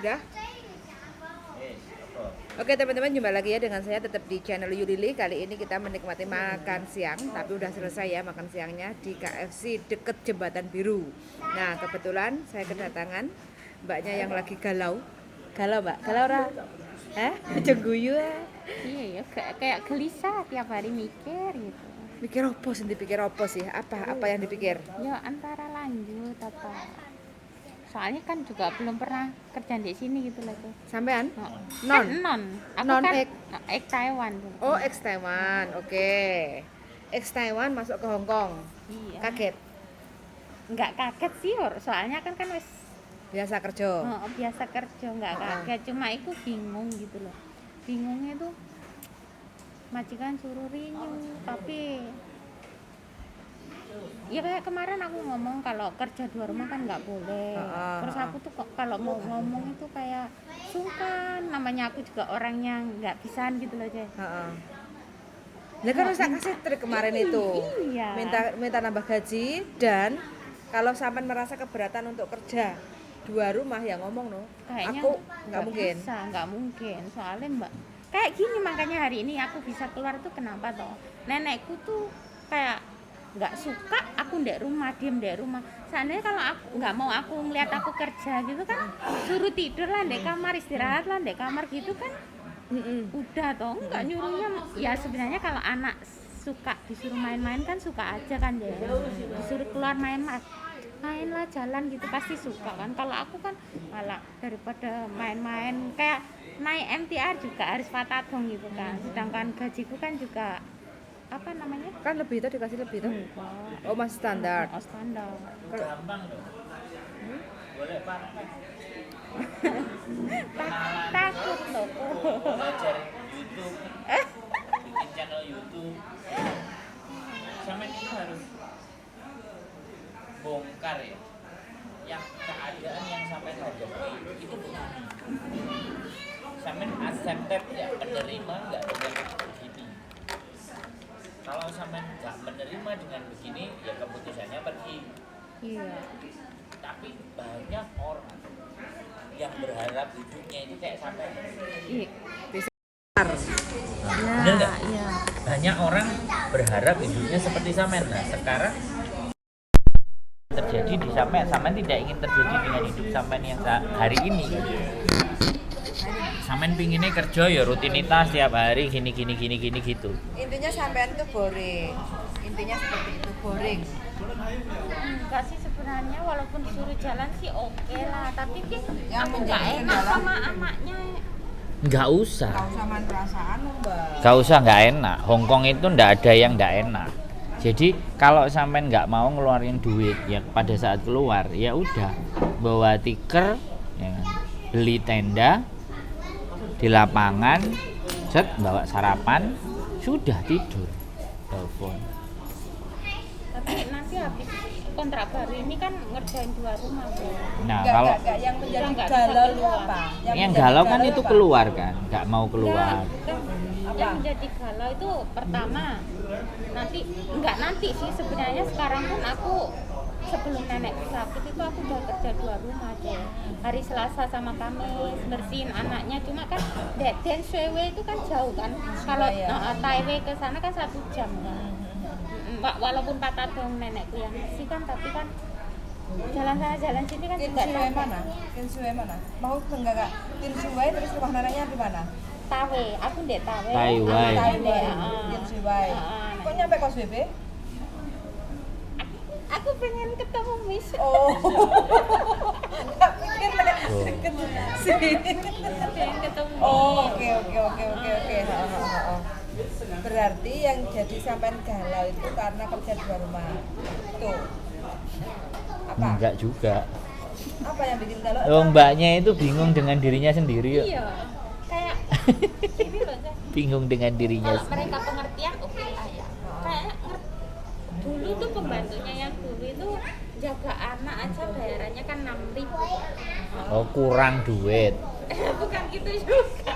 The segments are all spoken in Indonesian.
Sudah? Oke teman-teman, jumpa lagi ya dengan saya tetap di channel Yulili. Kali ini kita menikmati makan siang, tapi udah selesai ya makan siangnya di KFC deket Jembatan Biru. Nah kebetulan saya kedatangan mbaknya yang lagi galau. Galau mbak? Galau ora? Cengguyu ya? Iya ya, kayak gelisah tiap hari mikir gitu. Mikir apa sih? Dipikir apa sih? Apa yang dipikir? Ya antara lanjut apa. Soalnya kan juga belum pernah kerja di sini gitu loh tuh. Sampean? Non. Non? Kan non. Aku Non kan ek. ek Taiwan tuh. Oh ex Taiwan, oke. Ex Taiwan masuk ke Hong Kong. Iya. Kaget? Nggak kaget sih, soalnya kan wis Biasa kerja? biasa kerja, nggak kaget. Cuma itu bingung gitu loh. Bingungnya tuh majikan suruh renew, tapi ya kayak kemarin aku ngomong kalau kerja dua rumah kan nggak boleh. Terus aku tuh kalau mau ngomong itu kayak sungkan, namanya aku juga orangnya nggak bisa gitu loh Cek. Lah kan usah kasih trik kemarin itu. Iya. Minta nambah gaji, dan kalau sampean merasa keberatan untuk kerja dua rumah ya ngomong no. Kayaknya Aku nggak mungkin. nggak mungkin. Soalnya mbak kayak gini, makanya hari ini aku bisa keluar tuh kenapa toh? Nenekku tuh kayak nggak suka aku ndek rumah, diem ndek rumah. Seandainya kalau aku nggak mau aku ngeliat aku kerja gitu kan, suruh tidur lah ndek kamar, istirahat lah ndek kamar gitu kan. Udah toh, nggak nyuruhnya. Ya sebenarnya kalau anak suka disuruh main-main kan suka aja kan ya. Disuruh keluar mainlah jalan gitu pasti suka kan. Kalau aku kan malah daripada main-main kayak naik MTR juga harus patadong gitu kan. Sedangkan gajiku kan juga apa namanya? Kan lebih tuh, dikasih lebih tuh. Oh masih standar. Oh standar. Gampang loh. Boleh Pak. Takut loh. Belajar YouTube. Bikin channel YouTube. Sampai itu harus bongkar ya. Yang keadaan yang sampai hadapi itu begini. Sampai accepted ya, menerima nggak dengan begini. Kalau sampai nggak menerima dengan begini, ya keputusannya pergi. Iya. Tapi banyak orang yang berharap hidupnya itu kayak sampai. Iya. Bener nggak? Iya. Banyak orang berharap hidupnya seperti Samen. Nah sekarang terjadi di Samen tidak ingin terjadi dengan hidup Samen yang hari ini. Samen pinginnya kerja ya rutinitas tiap hari gini gitu. Intinya sampean tuh boring. Intinya seperti itu, boring. Enggak sih sebenarnya, walaupun disuruh jalan sih oke lah, tapi Yang aku nggak menjadi enak kendala. sama anaknya. Nggak usah. Kau sama perasaan mbak. Nggak usah nggak enak. Hongkong itu nggak ada yang nggak enak. Jadi kalau sampean nggak mau ngeluarin duit ya pada saat keluar ya udah bawa tiker, ya kan? Beli tenda di lapangan, bawa sarapan, sudah tidur, telepon. Tapi nanti habis kontrak baru ini kan ngerjain dua rumah tuh. Nah kalau yang menjadi Nggak bisa galau itu keluar. apa? yang menjadi galau kan itu apa? keluar kan, nggak mau keluar. Yang menjadi galau itu pertama nanti sih sebenarnya sekarang pun aku sebelum nenekku sakit itu aku udah kerja dua rumah aja. Hari Selasa sama Kamis bersihin anaknya, cuma kan Den Shui itu kan jauh kan. Kalau Taipei ke sana kan 1 jam kan. Walaupun patadong nenekku yang sih kan, tapi kan jalan sana jalan sini kan juga Kinsue mana? Kinsue mana? Mau enggak? Kinsue terus rumah neneknya di mana? Tawe, aku ndek Tawe. Taiwan. Kinsue. Kok nyampe kos BB? Aku pengen ketemu Miss. Oh. Tak pikir deket sini. Pengen ketemu. Oh, oke. Berarti yang jadi sampean galau itu karena kerja dua rumah. Tuh. Apa? Enggak juga. Apa yang bikin galau? Oh, mbaknya itu bingung dengan dirinya sendiri ya. Iya. Kayak ini loh, Zah. Bingung dengan dirinya Kalau sendiri. mereka pengertian oke lah ya. Kayak dulu tuh pembantunya yang dulu itu jaga anak aja bayarannya kan 6.000. Oh kurang duit. Bukan gitu juga.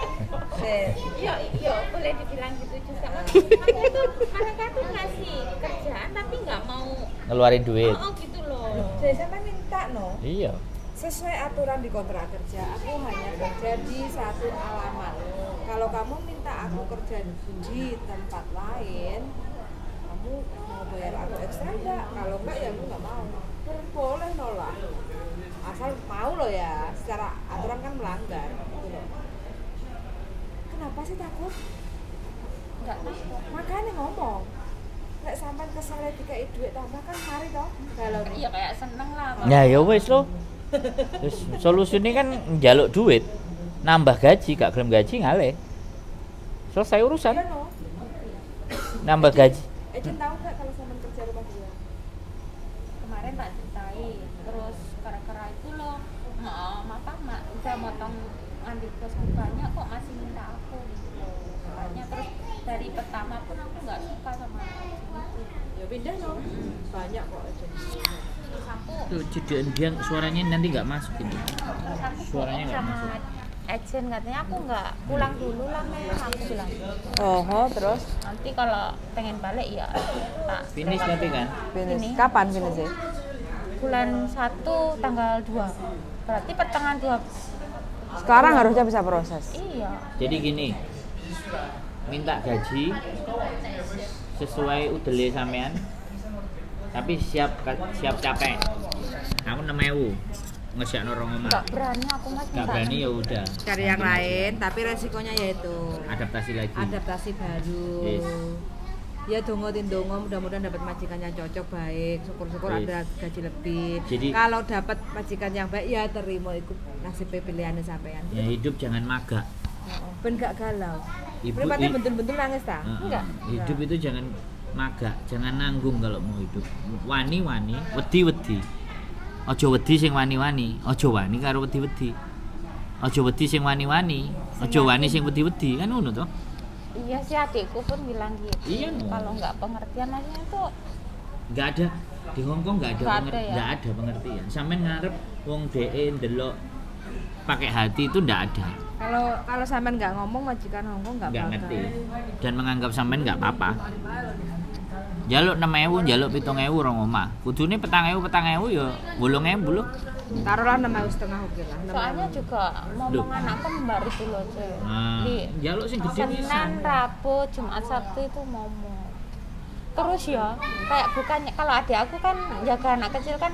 Iya, boleh dibilang gitu juga. Makanya tuh mereka tuh ngasih kerjaan tapi nggak mau Ngeluarin duit. gitu loh. Jadi sampai minta no. Iya. Sesuai aturan di kontrak kerja, aku hanya jadi satu alamat. Kalau kamu minta aku kerja di tempat lain, kamu mau bayar aku ekstra enggak? Kalau enggak ya aku nggak mau. Boleh nolak, asal mau loh ya. Secara aturan kan melanggar gitu loh. Kenapa sih takut? Enggak takut. Makanya ngomong. Nek sampean kesel dikai duit tambah kan mari toh. Kalau Iya kayak seneng lah. Ya ya wis lo. Terus solusinya kan njaluk duit, nambah gaji, gak gelem gaji ngale. Selesai urusan. iya no. Nambah gaji. Ejen tahu nggak kalau sampean kerja rumah dia? Kemarin tak ceritain, terus gara-gara itu loh, mak udah motong ambil bosku banyak kok masih minta aku gitu loh. Makanya terus dari pertama pun aku nggak suka sama itu. Ya pindah no. Banyak kok ejen. Terus aku Tuh cedek dia suaranya nanti nggak masuk ini. terus aku Suaranya bohong nggak sama masuk. agent, katanya aku nggak pulang dulu lah Mel, aku bilang Oh, terus nanti kalau pengen balik ya tak Finish nanti kan. finish. Ini. Kapan finish sih? bulan 1 tanggal 2, berarti pertengahan 2. Sekarang harusnya bisa proses. Iya, Jadi gini, minta gaji sesuai udele sampean, tapi siap capek. Kamu 6.000 ngesyak norong omah. nggak berani aku mas Gak minta. berani ya udah. Cari yang lain, tapi resikonya yaitu Adaptasi lagi. adaptasi baru. Yes. Ya dongo mudah-mudahan dapat majikan yang cocok, baik. Syukur-syukur Yes. ada gaji lebih. Jadi- kalau dapat majikan yang baik ya terima ikut nasib pilihannya sampean. Ya hidup jangan magak. Ben gak galau. Ibu Mripate i- bentul-bentul nangis ta? Enggak. Hidup itu jangan magak, jangan nanggung kalau mau hidup. Wani-wani, wedi-wedi. Aja wedi sing wani-wani, aja wani karo wedi-wedi. Aja wedi sing wani-wani, aja wani sing wedi-wedi, kan ngono toh? Iya sih, adikku pun bilang gitu. Iya, no. Kalau nggak pengertian maksudnya tuh Nggak ada di Hongkong nggak ada, Nggak ada ya? nggak ada pengertian. Sampean ngarep wong DE ndelok pakai hati itu nggak ada, Kalau sampean nggak ngomong majikan Hongkong nggak nggak bakal. ngerti dan menganggap sampean nggak apa-apa. Jaluk 6.000, jaluk 7.000 rong omah. Kudune 4.000 ya 8.000 lho. Taruhlah 6.500 oke lah. 6.000. soalnya juga Loh. momongan aku membar itu loh cuy. Nah, Di jaluk sing gede pisan. Senin, Rabu, Jumat, Sabtu itu momong. Terus ya, kayak bukannya kalau adik aku kan jaga anak kecil kan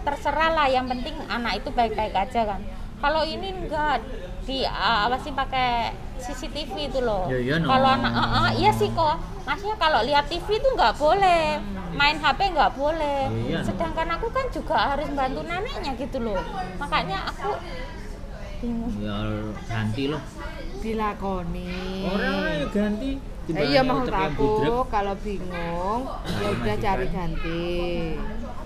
terserah lah, yang penting anak itu baik-baik aja kan. Kalau ini enggak diawasi pakai CCTV itu loh. Ya, iya, no. Kalau anak iya sih kok. Maksudnya kalau lihat TV itu nggak boleh, main HP nggak boleh. Iya, no. Sedangkan aku kan juga harus bantu neneknya gitu loh. Makanya aku bingung. Ya ganti loh. Dilakoni. Orang ya ganti. Iya maksud Timbangane aku utek yang budrek. kalau bingung ya udah cari ganti.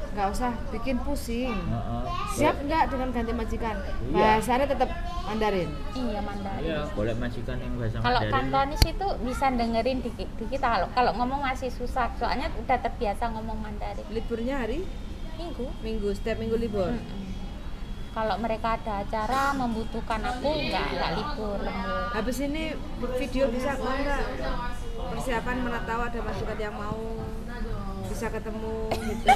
Nggak usah bikin pusing. Heeh. Siap nggak dengan ganti majikan? Iya. Bahasanya tetap Mandarin. Iya Mandarin. Iya, boleh majikan yang bahasa Kalau Mandarin. Kantonis itu bisa dengerin di kita, kalau ngomong masih susah, soalnya udah terbiasa ngomong Mandarin. Liburnya hari Minggu. setiap minggu libur. Kalau mereka ada acara membutuhkan aku nggak libur lembur. Habis ini video bisa mau nggak persiapan mana tahu ada majikan yang mau bisa ketemu gitu,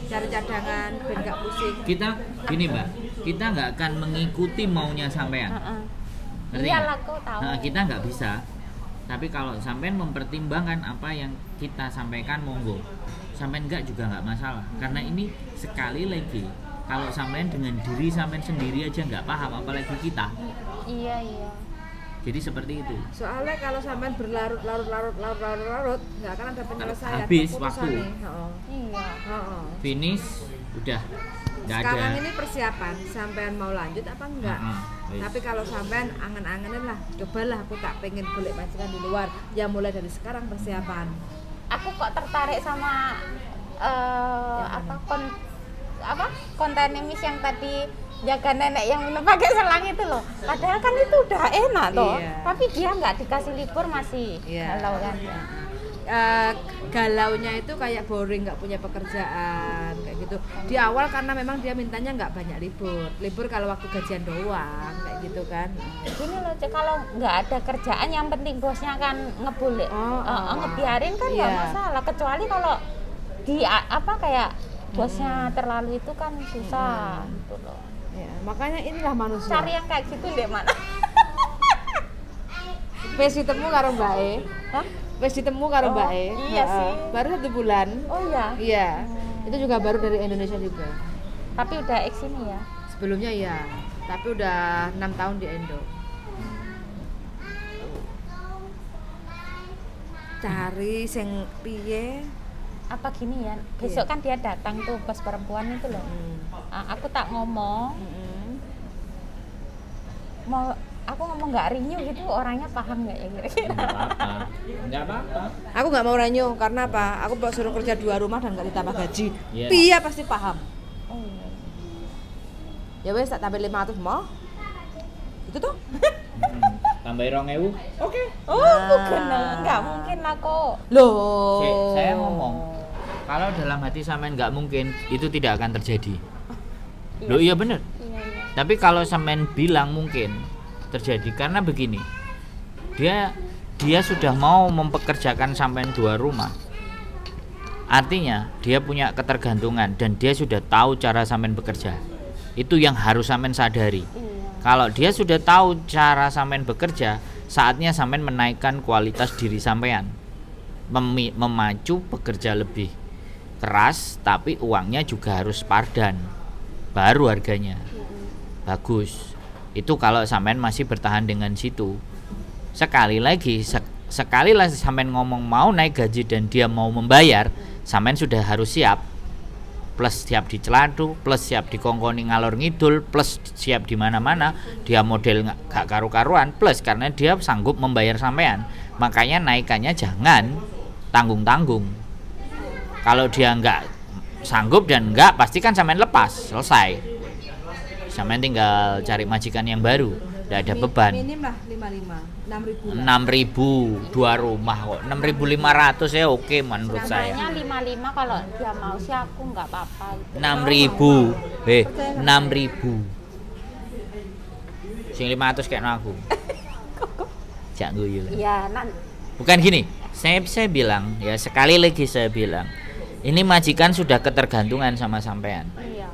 cari cadangan biar nggak pusing. Kita gini Mbak, kita nggak akan mengikuti maunya sampean. Heeh. Ngerti Iya nggak? lah, aku tahu. Nah, kita nggak bisa. Tapi kalau sampean mempertimbangkan apa yang kita sampaikan, monggo. Sampean nggak juga nggak masalah. Karena ini sekali lagi, kalau sampean dengan diri sampean sendiri aja nggak paham, apalagi kita. Iya. Jadi seperti itu. Soalnya kalau sampean berlarut-larut nggak akan ada penyelesaian. Habis keputusannya. waktu. Heeh. Iya. Heeh. Finish, udah nggak ada. Sekarang ini persiapan, sampean mau lanjut apa enggak? Wis. Tapi kalau sampean angen-angenin lah, cobalah aku tak pengen golek majikan di luar. Ya mulai dari sekarang persiapan. Aku kok tertarik sama konten Miss yang tadi jaga nenek yang minum pakai selang itu loh. Padahal kan itu udah enak toh. Iya. Tapi dia nggak dikasih libur masih Iya. galau kan. Galaunya itu kayak boring, nggak punya pekerjaan kayak gitu. Di awal karena memang dia mintanya nggak banyak libur kalau waktu gajian doang kayak gitu kan. Gini loh, Cek, kalau nggak ada kerjaan yang penting bosnya kan ngeboleh, ngebiarin kan nggak Iya. masalah. Kecuali kalau kayak bosnya terlalu itu kan susah gitu loh. Ya, makanya inilah manusia. Cari yang kayak gitu deh mana? Wis ditemu karo mbake. Hah? Wis ditemu karo Oh, mbake. iya Heeh. sih. Baru 1 bulan. Oh iya. Iya. Itu juga baru dari Indonesia juga. Tapi udah ex ini ya. Sebelumnya iya, tapi udah 6 tahun di Indo. Cari sing piye? Apa gini ya? Besok kan dia datang tuh bos perempuan itu loh. Aku tak ngomong, aku ngomong nggak rinyu gitu, orangnya paham nggak ya kira-kira? Nggak apa-apa. Aku nggak mau ranyu karena apa? Aku suruh kerja 2 rumah dan nggak ditambah gaji. Iya. Pia pasti paham. Oh iya. Ya wes tak tambah 500 mau. Itu tuh. Tambahin 2.000. Oke. Oh bukan, nggak mungkin lah kok. Loh. Saya ngomong, kalau dalam hati sampean nggak mungkin, itu tidak akan terjadi. Loh iya bener. Iya iya. Tapi kalau sampean bilang mungkin terjadi, karena begini, dia sudah mau mempekerjakan sampean 2 rumah. Artinya dia punya ketergantungan dan dia sudah tahu cara sampean bekerja. Itu yang harus sampean sadari. Iya. Kalau dia sudah tahu cara sampean bekerja, saatnya sampean menaikkan kualitas diri sampean. Memacu bekerja lebih keras, tapi uangnya juga harus pardan. Baru harganya bagus. Itu kalau sampean masih bertahan dengan situ. Sekali lagi sampean ngomong mau naik gaji dan dia mau membayar, sampean sudah harus siap. Plus siap di celadu, plus siap di kongkoni ngalor ngidul, plus siap di mana-mana. Dia model gak karu-karuan, plus karena dia sanggup membayar sampean. Makanya naikannya jangan tanggung-tanggung. Kalau dia nggak sanggup dan nggak, pasti kan sampean lepas, selesai. Sampean tinggal cari majikan yang baru, nggak ada beban. Minim lah 6.000 6.000 2 rumah kok. 6.500 ya oke menurut saya. Namanya 55 kalau dia mau sih aku nggak apa-apa. 6.000. 6.000. Sing 500 kayak aku. Jak guyu. Iya, Bukan gini. Saya bilang ya, sekali lagi saya bilang, ini majikan sudah ketergantungan sama sampean. iya.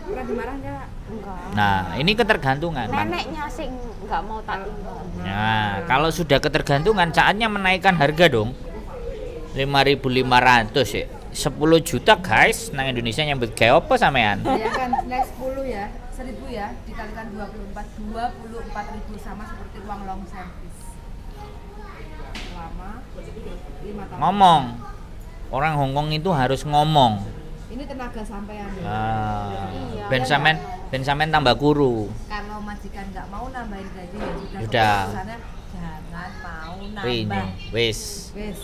Pernah dimarah enggak? Enggak. Nah, ini ketergantungan. Neneknya sing nggak mau tak tinggal. Nah, kalau sudah ketergantungan, saatnya menaikkan harga dong. 5.500 ya. 10 juta guys, nang Indonesia nyambut gawe apa sampean? Ya kan naik 10 ya, 1.000 ya, dikalikan 24.000 sama seperti uang long service. Selama 5 tahun. Ngomong. Orang Hongkong itu harus ngomong. Ini tenaga sampean. Iya. Ben sampean tambah kuru. Kalau majikan nggak mau nambahin gaji ya Sudah. keputusannya jangan mau Rinyu. nambah. Wis. Wes,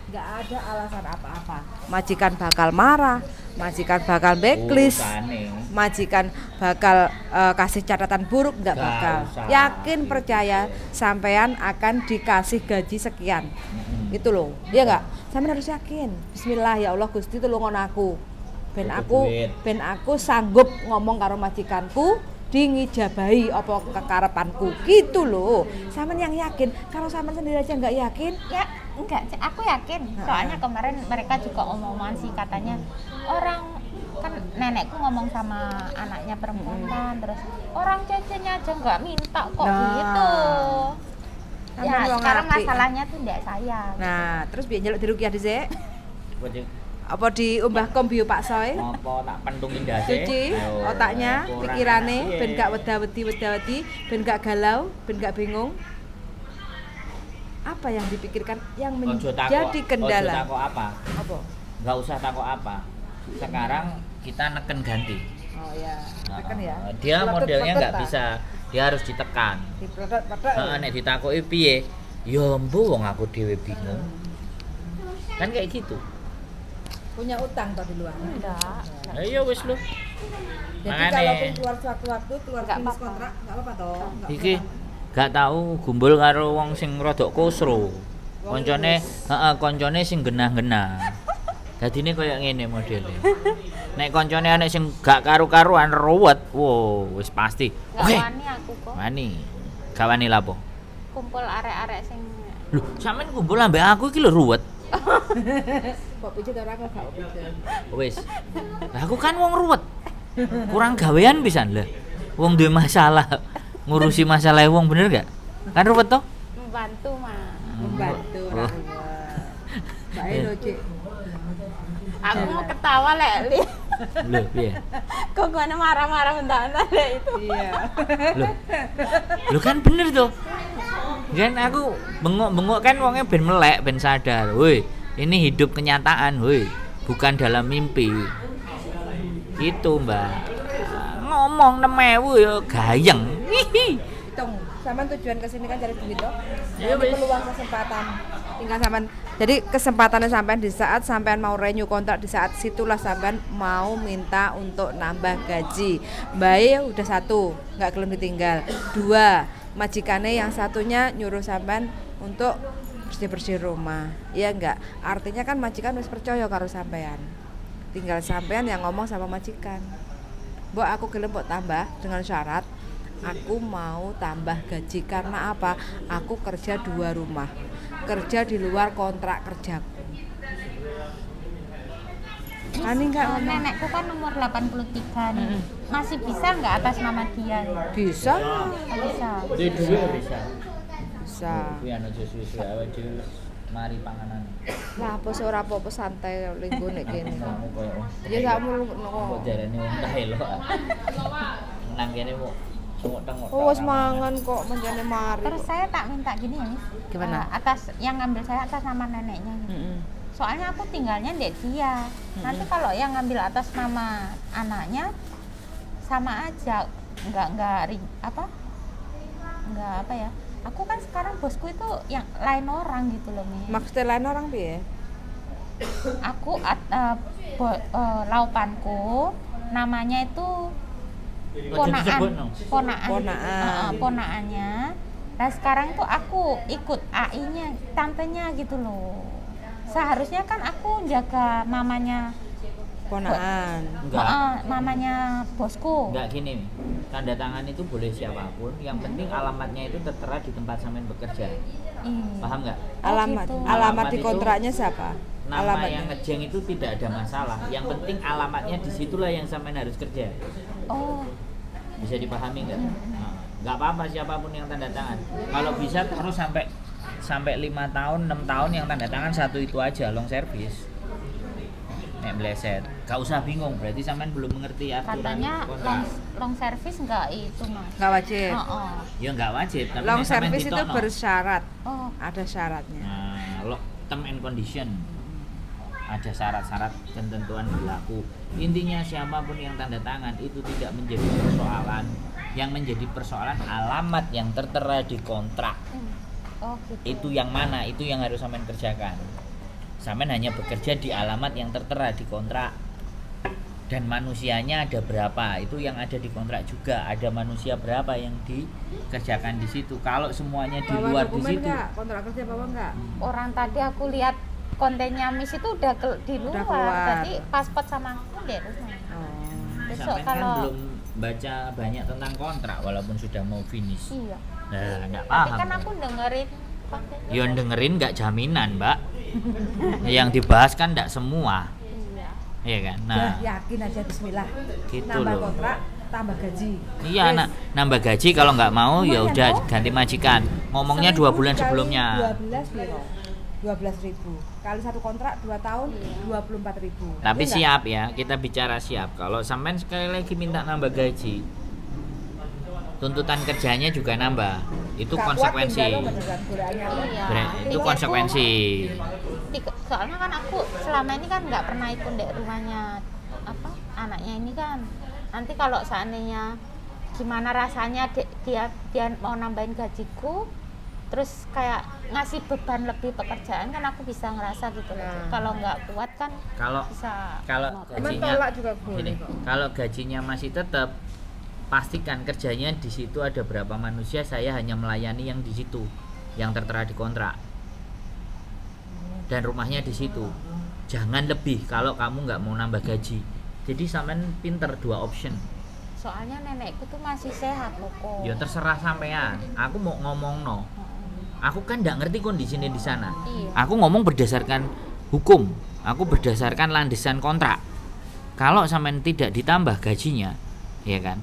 nggak ada alasan apa-apa. Majikan bakal marah, majikan bakal backlist, Urusane. majikan bakal kasih catatan buruk, nggak Nggak bakal. usah. Yakin percaya sampean akan dikasih gaji sekian. Itu loh, iya nggak? Sampean harus yakin. Bismillah ya Allah Gusti tulungon aku. Ben aku sanggup ngomong karo majikanku di ngijabahi apa kekarepanku gitu loh. Sampean yang yakin. Kalau sampean sendiri aja nggak yakin, Ya, enggak, aku yakin. Soalnya kemarin mereka juga omongan sih, katanya orang kan nenekku ngomong sama anaknya perempuan kan, terus orang cecenya aja nggak minta kok Nah. gitu. Ya, Sampean wong sekarang apik. masalahnya tuh enggak saya. nah terus biar nyeluk dirukiah dhisik. Apa Apa diumbah kombiu Pak Soy? tak pentungin dasi? Cuci otaknya, pikirane, ben gak weda-wedi, ben gak galau, ben gak bingung. Apa yang dipikirkan yang menjadi kendala? Ojo takok apa? Apa? Nggak usah takok apa. Sekarang kita neken ganti. Oh ya, tekan ya. Dia modelnya nggak Peletot, bisa, dia harus ditekan. Dipletot-pletot. Nek ditakoki piye? Ya mbu wong aku dhewe bingung. Kan kayak gitu. Punya utang toh di luar. Enggak. Ya wis lho. Jadi Makanya. kalaupun keluar sewaktu-waktu keluar Nggak finish apa-apa. kontrak, enggak apa-apa toh. Nggak Iki apa-apa. gak tahu gumbul karo wong sing rodok kusro. Koncone, koncone sing genah-genah. Dadine koyo ngene modele. Nek koncone anek sing gak karu-karuan ruwet, wow wis pasti. Enggak Oke. wani aku kok. Wani. Gak wani lapo? Kumpul arek-arek sing Lho, sampean kumpul ambek aku iki lho ruwet. Kok pijet ora kok gak pijet. Wis. Lah aku kan wong ruwet. Kurang gawean pisan lah. Wong duwe masalah. Ngurusi masalah wong bener gak? Kan ruwet toh? bantu mah. Membantu Oh. orang tua. Mbak Elo, Cik. Aku mau ketawa Lek. Loh, piye? Kok gue marah-marah bentar-bentar Lek itu. Iya. Loh kan bener tuh. Kan aku bengok-bengok kan wongnya ben melek, ben sadar. Woi, ini hidup kenyataan, woi. Bukan dalam mimpi. Itu, Mbak. Ngomong 6.000 yo gayeng. Hihi. Hitung, sampean tujuan kesini kan cari duit toh. Iya, Ini wis. peluang kesempatan. Tinggal sampean. Jadi kesempatannya sampean di saat sampean mau renew kontrak, di saat situlah sampean mau minta untuk nambah gaji. Baik udah satu, nggak gelem ditinggal. Dua, majikannya yang satunya nyuruh sampean untuk bersih-bersih rumah. Iya enggak? Artinya kan majikan harus percaya karo sampean. Tinggal sampean yang ngomong sama majikan. Mbok aku gelem mbok tambah dengan syarat aku mau tambah gaji karena apa? Aku kerja 2 rumah. Kerja di luar kontrak kerjaku. Ani enggak ngomong. Nenekku kan umur 83 nih. Masih bisa nggak atas nama dia? Bisa? Nggak bisa. Duit bisa. Bisa. Kuwi ana susu-susu awake dhewe mari panganan. Lah apa sih ora apa-apa santai linggo nek kene. Kamu koyo Ya sakmu kok ngono. jarane wong kae lho. Nang kene kok tengok-tengok. Oh wis mangan kok menjane mari. Terus saya tak minta gini ya, Miss. Gimana? Atas yang ngambil saya atas nama neneknya. Gitu. Heeh. Soalnya aku tinggalnya di dia. Nanti kalau yang ngambil atas nama anaknya sama aja, nggak apa ya? Aku kan sekarang bosku itu yang lain orang gitu loh, Mi. Maksudnya lain orang piye? Aku laupanku namanya itu ponaan. Ponaannya. Nah sekarang tuh aku ikut AI-nya, tantenya gitu loh. Seharusnya kan aku jaga mamanya Ponaan. Enggak. mamanya bosku. Enggak gini, tanda tangan itu boleh siapapun, yang penting alamatnya itu tertera di tempat sampean bekerja. Paham nggak? Alamat. gitu. Alamat Alamat di itu kontraknya siapa? Nama Alamatnya. yang ngejeng itu tidak ada masalah. Yang penting alamatnya disitulah yang sampean harus kerja. Oh, Bisa dipahami nggak? Nah, nggak apa-apa siapapun yang tanda tangan. Kalau bisa terus sampai 5 tahun, 6 tahun yang tanda tangan satu itu aja, long service. Nek bleset, gak usah bingung, berarti sampean belum mengerti aturan katanya kontrak. long service enggak itu, Mas. Nggak wajib. Oh. Ya nggak wajib, tapi Long nek sampean service itu ditokno. bersyarat. Oh, Ada syaratnya. Nah, term and condition ada syarat-syarat ketentuan berlaku. Intinya siapapun yang tanda tangan itu tidak menjadi persoalan. Yang menjadi persoalan alamat yang tertera di kontrak. oh gitu. Itu yang mana? Itu yang harus sampean kerjakan. Sampean hanya bekerja di alamat yang tertera di kontrak. Dan manusianya ada berapa? Itu yang ada di kontrak juga. Ada manusia berapa yang dikerjakan di situ. Kalau semuanya di Bawa luar di dokumen situ. nggak? Kontrak kerja bawa nggak? Orang tadi aku lihat kontennya Miss itu udah di luar. keluar. Jadi paspor sama aku di rumah. Oh. Besok Sampean kan kalau belum baca banyak tentang kontrak walaupun sudah mau finish. iya. Nah, enggak Tapi paham. kan aku dengerin kontennya. Yang dengerin nggak jaminan, Mbak. Yang dibahas kan enggak semua, Iya. iya kan? Udah Nah, yakin aja bismillah. gitu Nambah loh. kontrak, tambah gaji. Iya, Wis. nambah gaji kalau nggak mau ya Lumayan, udah toh. ganti majikan. Ngomongnya 2 bulan Kali sebelumnya. 12 piro? 12.000. Kali satu kontrak 2 tahun 24.000. Tapi Iya nggak? siap ya, kita bicara siap. Kalau sampean sekali lagi minta nambah gaji, tuntutan kerjanya juga nambah. Itu Nggak kuat konsekuensi. tinggal lo beneran godaannya. Iya. Itu Pikirku, konsekuensi. soalnya kan aku selama ini kan nggak pernah ikut di rumahnya apa anaknya ini kan. Nanti kalau seandainya gimana rasanya dia mau nambahin gajiku, terus kayak ngasih beban lebih pekerjaan kan aku bisa ngerasa gitu loh. Nah. Kalau nggak kuat kan Kalau bisa kalau mau- Emang gajinya tolak juga boleh gini, kok. kalau gajinya masih tetap, pastikan kerjanya di situ ada berapa manusia, saya hanya melayani yang di situ yang tertera di kontrak dan rumahnya di situ, jangan lebih kalau kamu nggak mau nambah gaji. Jadi sampean pinter 2 option. soalnya nenekku tuh masih sehat kok. Ya terserah sampean, aku mau ngomong no, aku kan nggak ngerti kondisinya di sana. Iya. Aku ngomong berdasarkan hukum, aku berdasarkan landasan kontrak. Kalau sampean tidak ditambah gajinya, ya kan,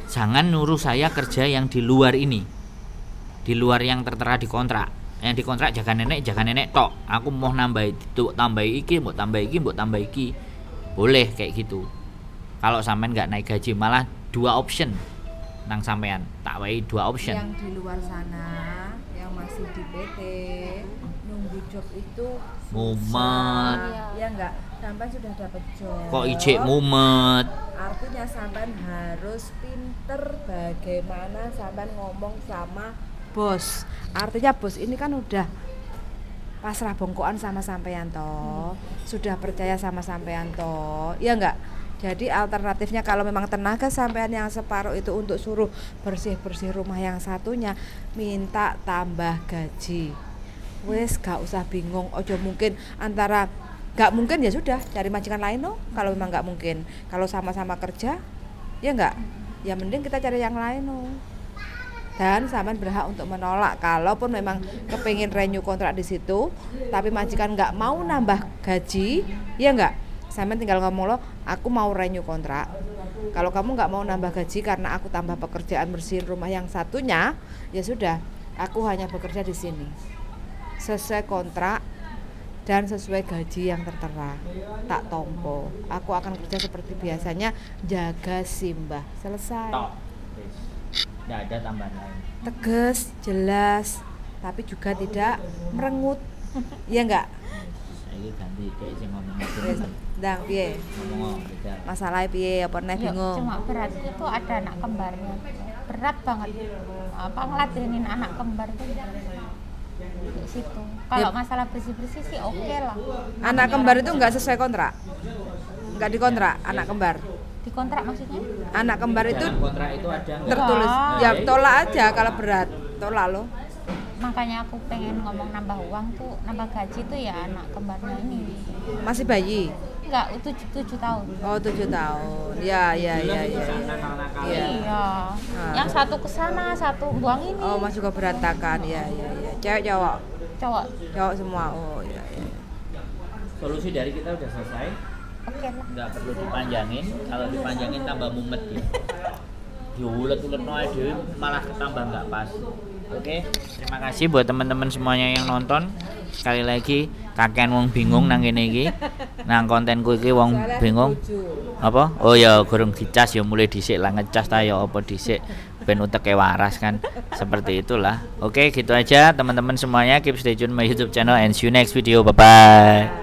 jangan nyuruh saya kerja yang di luar ini. di luar yang tertera di kontrak. Yang di kontrak jaga nenek tok. Aku mau tambah itu, tambah iki, mau tambah iki. Boleh kayak gitu. Kalau sampean nggak naik gaji, malah 2 option nang sampean. Tak wae 2 option. Yang di luar sana, yang masih di PT, nunggu job itu Mumet. susah. Ya enggak, sampean sudah dapat job. Kok ijek mumet? Artinya sampean harus pinter bagaimana sampean ngomong sama bos. Artinya bos ini kan udah pasrah bongkoan sama sampean toh, sudah percaya sama sampean toh, ya enggak? Jadi alternatifnya kalau memang tenaga sampean yang separuh itu untuk suruh bersih-bersih rumah yang satunya, minta tambah gaji. Wes gak usah bingung, ojo mungkin antara gak mungkin ya sudah cari majikan lain loh. Kalau memang gak mungkin, kalau sama-sama kerja ya enggak, ya mending kita cari yang lain loh. Dan sampean berhak untuk menolak kalaupun memang kepingin renew kontrak di situ, tapi majikan nggak mau nambah gaji, ya enggak. Sampean tinggal ngomong loh, aku mau renew kontrak. Kalau kamu nggak mau nambah gaji karena aku tambah pekerjaan bersihin rumah yang satunya, ya sudah, aku hanya bekerja di sini sesuai kontrak dan sesuai gaji yang tertera. Tak tompo. Aku akan kerja seperti biasanya, jaga simbah. Selesai. Tok. Nggak ada tambahan lain. Tegas, jelas, tapi juga tidak merengut. Iya enggak? Ini ganti kayak sing ngomong Wis, ndang piye? ngomong beda. Masalah piye apa neh Ya, bingung? cuma berat itu ada anak kembarnya, berat banget apa ngeladenin anak kembar itu di situ. Kalau masalah bersih sih oke lah. Anak kembar itu enggak sesuai kontrak? Enggak dikontrak anak kembar. Di kontrak maksudnya? Anak kembar itu Dalam kontrak itu ada nggak? tertulis. Enggak. Ya tolak aja kalau berat. Tolak lo. Makanya aku pengen ngomong nambah uang tuh, nambah gaji tuh ya anak kembarnya ini. Masih bayi. Enggak, 7 tahun. Oh, 7 tahun. Ya. Di sana nakal-nakal. Iya. Iya. Yang satu ke sana, satu buang ini. Oh, Mas juga berantakan. Ya. Cewek cowok. Cowok. Cowok semua. Oh, iya. Solusi dari kita udah selesai. Oke lah. Nggak perlu dipanjangin. Kalau dipanjangin tambah mumet dia. Diulet-ulet noe dhewe malah ketambah nggak pas. Oke, terima kasih buat teman-teman semuanya yang nonton. Sekali lagi, kakean wong bingung nang kene iki. Nang kontenku iki wong bingung. Apa? Oh ya gorong dicas ya mulai dhisik lah ngecas ta ya apa dhisik ben uteke waras kan. Seperti itulah. Oke, gitu aja teman-teman semuanya. Keep stay tune my YouTube channel and see you next video. Bye bye.